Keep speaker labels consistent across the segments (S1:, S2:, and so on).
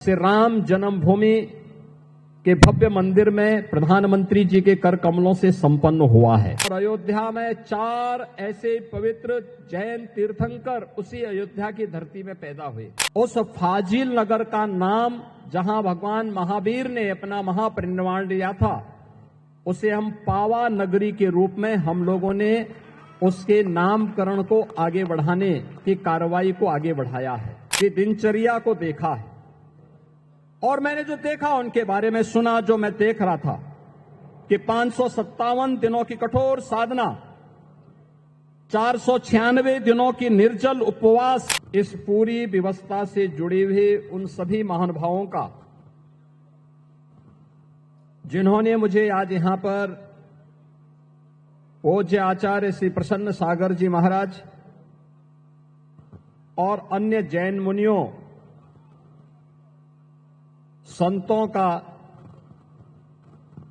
S1: से राम जन्मभूमि के भव्य मंदिर में प्रधानमंत्री जी के कर कमलों से संपन्न हुआ है। और अयोध्या में 4 ऐसे पवित्र जैन तीर्थंकर उसी अयोध्या की धरती में पैदा हुए। उस फाजिल नगर का नाम जहां भगवान महावीर ने अपना महापरिनिर्वाण लिया था, उसे हम पावा नगरी के रूप में हम लोगों ने उसके नामकरण को आगे बढ़ाने की कार्रवाई को आगे बढ़ाया है। कि दिनचर्या को देखा है और मैंने जो देखा उनके बारे में सुना, जो मैं देख रहा था कि 557 दिनों की कठोर साधना, 496 दिनों की निर्जल उपवास, इस पूरी व्यवस्था से जुड़े हुए उन सभी महानुभावों का जिन्होंने मुझे आज यहां पर पूज्य आचार्य श्री प्रसन्न सागर जी महाराज और अन्य जैन मुनियों संतों का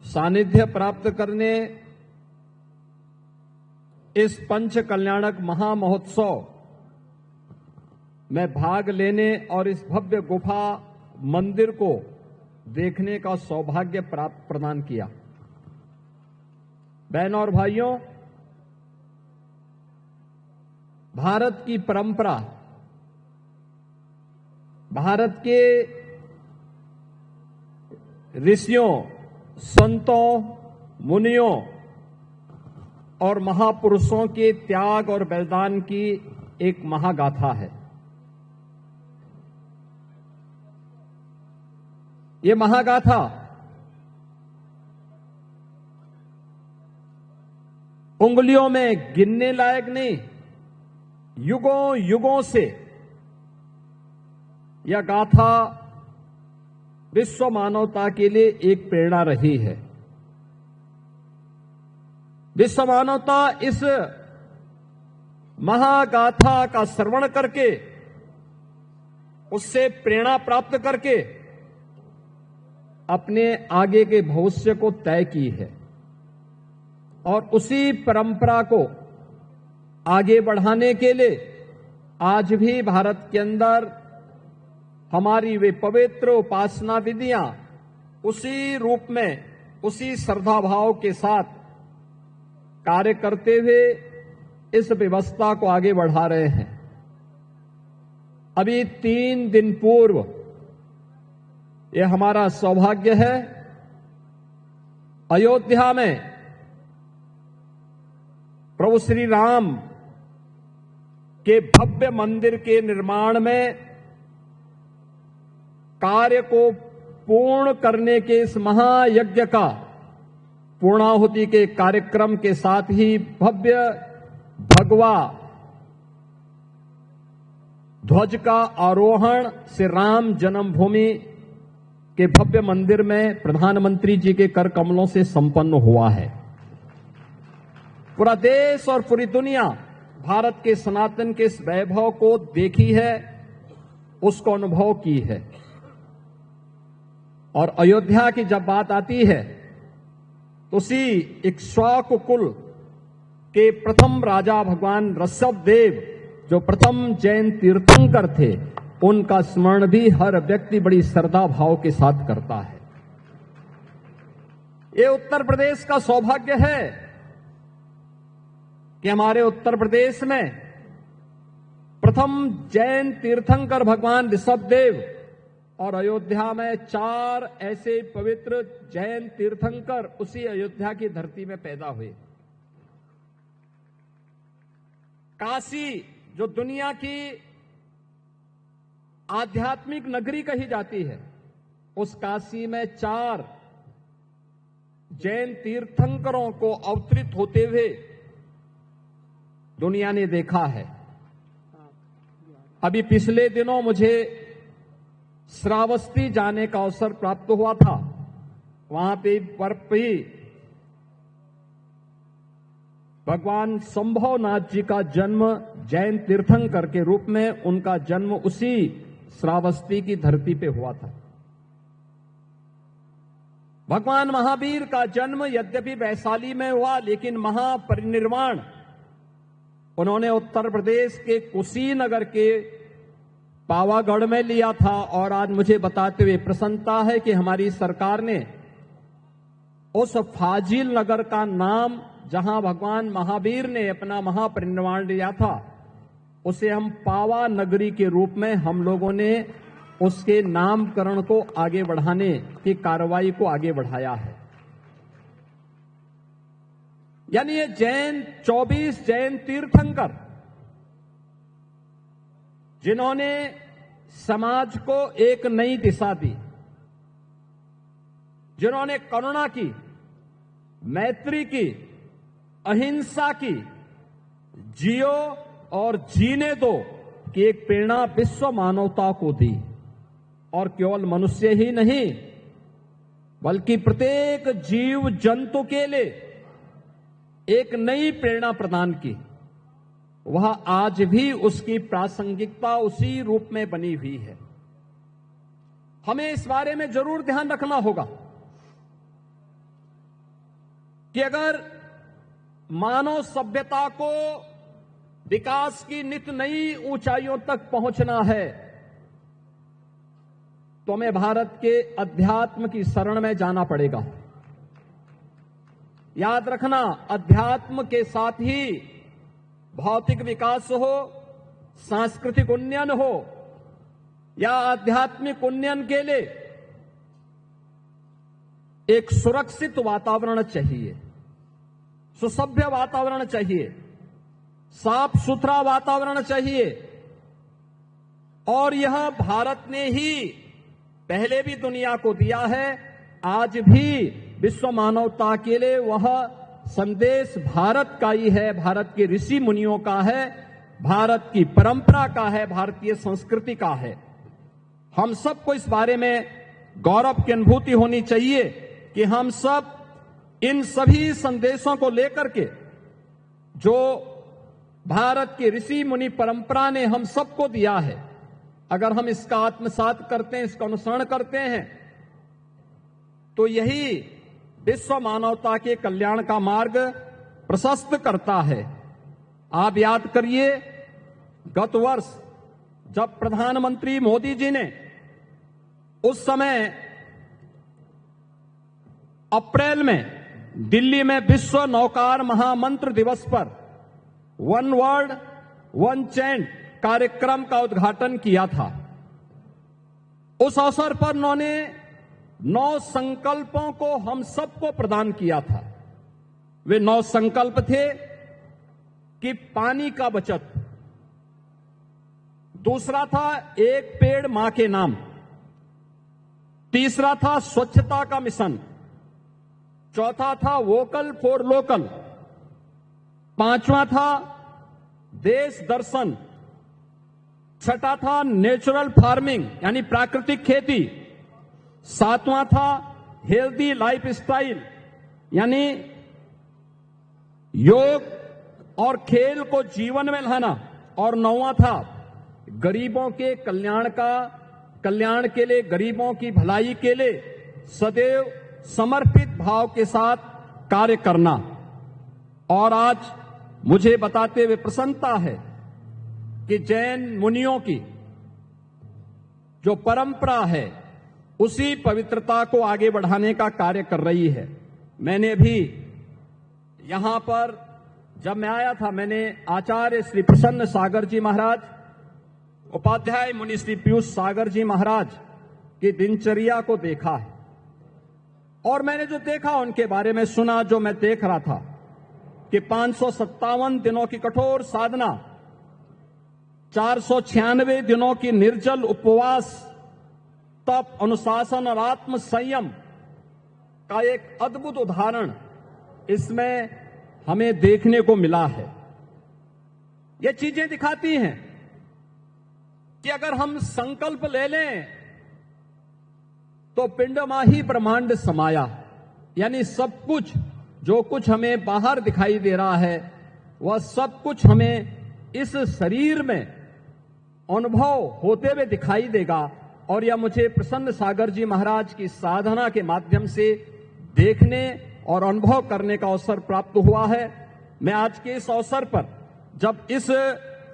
S1: सानिध्य प्राप्त करने, इस पंच कल्याणक महामहोत्सव में भाग लेने और इस भव्य गुफा मंदिर को देखने का सौभाग्य प्राप्त प्रदान किया। बहनों और भाइयों, भारत की परंपरा, भारत के ऋषियों, संतों, मुनियों और महापुरुषों के त्याग और बलिदान की एक महागाथा है। ये महागाथा उंगलियों में गिनने लायक नहीं, युगों युगों से यह गाथा विश्व मानवता के लिए एक प्रेरणा रही है। विश्व मानवता इस महागाथा का श्रवण करके, उससे प्रेरणा प्राप्त करके अपने आगे के भविष्य को तय की है और उसी परंपरा को आगे बढ़ाने के लिए आज भी भारत के अंदर हमारी वे पवित्र उपासना विधियां उसी रूप में, उसी श्रद्धा भाव के साथ कार्य करते हुए इस व्यवस्था को आगे बढ़ा रहे हैं। अभी 3 दिन पूर्व यह हमारा सौभाग्य है, अयोध्या में प्रभु श्री राम के भव्य मंदिर के निर्माण में कार्य को पूर्ण करने के इस महायज्ञ का पूर्णाहुति के कार्यक्रम के साथ ही भव्य भगवा ध्वज का आरोहण से राम जन्मभूमि के भव्य मंदिर में प्रधानमंत्री जी के कर कमलों से संपन्न हुआ है। पूरा देश और पूरी दुनिया भारत के सनातन के इस वैभव को देखी है, उसको अनुभव की है। और अयोध्या की जब बात आती है तो उसी इक्ष्वाकु कुल के प्रथम राजा भगवान ऋषभदेव, जो प्रथम जैन तीर्थंकर थे, उनका स्मरण भी हर व्यक्ति बड़ी श्रद्धा भाव के साथ करता है। ये उत्तर प्रदेश का सौभाग्य है कि हमारे उत्तर प्रदेश में प्रथम जैन तीर्थंकर भगवान ऋषभदेव और अयोध्या में 4 ऐसे पवित्र जैन तीर्थंकर उसी अयोध्या की धरती में पैदा हुए। काशी, जो दुनिया की आध्यात्मिक नगरी कही जाती है, उस काशी में 4 जैन तीर्थंकरों को अवतरित होते हुए दुनिया ने देखा है। अभी पिछले दिनों मुझे श्रावस्ती जाने का अवसर प्राप्त हुआ था। वहां पे भगवान संभवनाथ जी का जन्म जैन तीर्थंकर के रूप में, उनका जन्म उसी श्रावस्ती की धरती पे हुआ था। भगवान महावीर का जन्म यद्यपि वैशाली में हुआ, लेकिन महापरिनिर्वाण उन्होंने उत्तर प्रदेश के कुशीनगर के पावागढ़ में लिया था और आज मुझे बताते हुए प्रसन्नता है कि हमारी सरकार ने उस फाजिल नगर का नाम जहां भगवान महावीर ने अपना महापरिनिर्वाण लिया था उसे हम पावा नगरी के रूप में हम लोगों ने उसके नामकरण को आगे बढ़ाने की कार्रवाई को आगे बढ़ाया है। यानी ये 24 जैन तीर्थंकर जिन्होंने समाज को एक नई दिशा दी, जिन्होंने करुणा की, मैत्री की, अहिंसा की, जियो और जीने दो की एक प्रेरणा विश्व मानवता को दी और केवल मनुष्य ही नहीं बल्कि प्रत्येक जीव जंतु के लिए एक नई प्रेरणा प्रदान की, वह आज भी उसकी प्रासंगिकता उसी रूप में बनी हुई है। हमें इस बारे में जरूर ध्यान रखना होगा कि अगर मानव सभ्यता को विकास की नित नई ऊंचाइयों तक पहुंचना है तो हमें भारत के अध्यात्म की शरण में जाना पड़ेगा। याद रखना, अध्यात्म के साथ ही भौतिक विकास हो, सांस्कृतिक उन्नयन हो या आध्यात्मिक उन्नयन के लिए एक सुरक्षित वातावरण चाहिए, सुसभ्य वातावरण चाहिए, साफ सुथरा वातावरण चाहिए। और यह भारत ने ही पहले भी दुनिया को दिया है, आज भी विश्व मानवता के लिए वह संदेश भारत का ही है, भारत के ऋषि मुनियों का है, भारत की परंपरा का है, भारतीय संस्कृति का है। हम सबको इस बारे में गौरव की अनुभूति होनी चाहिए कि हम सब इन सभी संदेशों को लेकर के जो भारत की ऋषि मुनि परंपरा ने हम सबको दिया है, अगर हम इसका आत्मसात करते हैं, इसका अनुसरण करते हैं तो यही विश्व मानवता के कल्याण का मार्ग प्रशस्त करता है। आप याद करिए, गत वर्ष जब प्रधानमंत्री मोदी जी ने उस समय अप्रैल में दिल्ली में विश्व नौकार महामंत्र दिवस पर वन वर्ल्ड वन चैंट कार्यक्रम का उद्घाटन किया था, उस अवसर पर उन्होंने 9 संकल्पों को हम सबको प्रदान किया था। वे 9 संकल्प थे कि पानी का बचत, दूसरा था एक पेड़ मां के नाम, तीसरा था स्वच्छता का मिशन, चौथा था वोकल फॉर लोकल, पांचवा था देश दर्शन, छठा था नेचुरल फार्मिंग यानी प्राकृतिक खेती, सातवां था हेल्दी लाइफ स्टाइल यानी योग और खेल को जीवन में लाना, और 9वां था गरीबों के कल्याण के लिए, गरीबों की भलाई के लिए सदैव समर्पित भाव के साथ कार्य करना। और आज मुझे बताते हुए प्रसन्नता है कि जैन मुनियों की जो परंपरा है उसी पवित्रता को आगे बढ़ाने का कार्य कर रही है। मैंने भी यहां पर जब मैं आया था, मैंने आचार्य श्री प्रसन्न सागर जी महाराज, उपाध्याय मुनि श्री पीयूष सागर जी महाराज की दिनचर्या को देखा है और मैंने जो देखा उनके बारे में सुना। जो मैं देख रहा था कि 557 दिनों की कठोर साधना, 496 दिनों की निर्जल उपवास, तप, अनुशासन और आत्म संयम का एक अद्भुत उदाहरण इसमें हमें देखने को मिला है। ये चीजें दिखाती हैं कि अगर हम संकल्प ले लें तो पिंडमाही ब्रह्मांड समाया, यानी सब कुछ जो कुछ हमें बाहर दिखाई दे रहा है वह सब कुछ हमें इस शरीर में अनुभव होते हुए दिखाई देगा। और यह मुझे प्रसन्न सागर जी महाराज की साधना के माध्यम से देखने और अनुभव करने का अवसर प्राप्त हुआ है। मैं आज के इस अवसर पर जब इस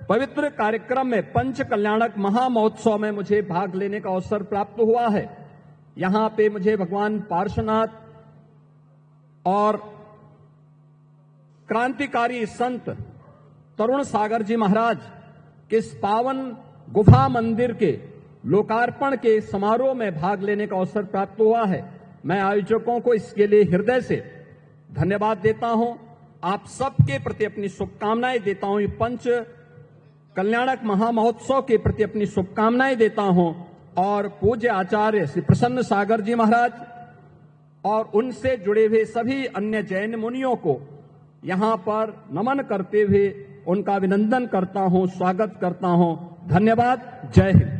S1: पवित्र कार्यक्रम में पंच कल्याणक महामहोत्सव में मुझे भाग लेने का अवसर प्राप्त हुआ है। यहां पे मुझे भगवान पार्श्वनाथ और क्रांतिकारी संत तरुण सागर जी महाराज के इस पावन गुफा मंदिर के लोकार्पण के समारोह में भाग लेने का अवसर प्राप्त हुआ है। मैं आयोजकों को इसके लिए हृदय से धन्यवाद देता हूं। आप सबके प्रति अपनी शुभकामनाएं देता हूं। पंच कल्याणक महामहोत्सव के प्रति अपनी शुभकामनाएं देता हूं और पूज्य आचार्य श्री प्रसन्न सागर जी महाराज और उनसे जुड़े हुए सभी अन्य जैन मुनियों को यहां पर नमन करते हुए उनका अभिनंदन करता हूं, स्वागत करता हूं। धन्यवाद। जय हिंद।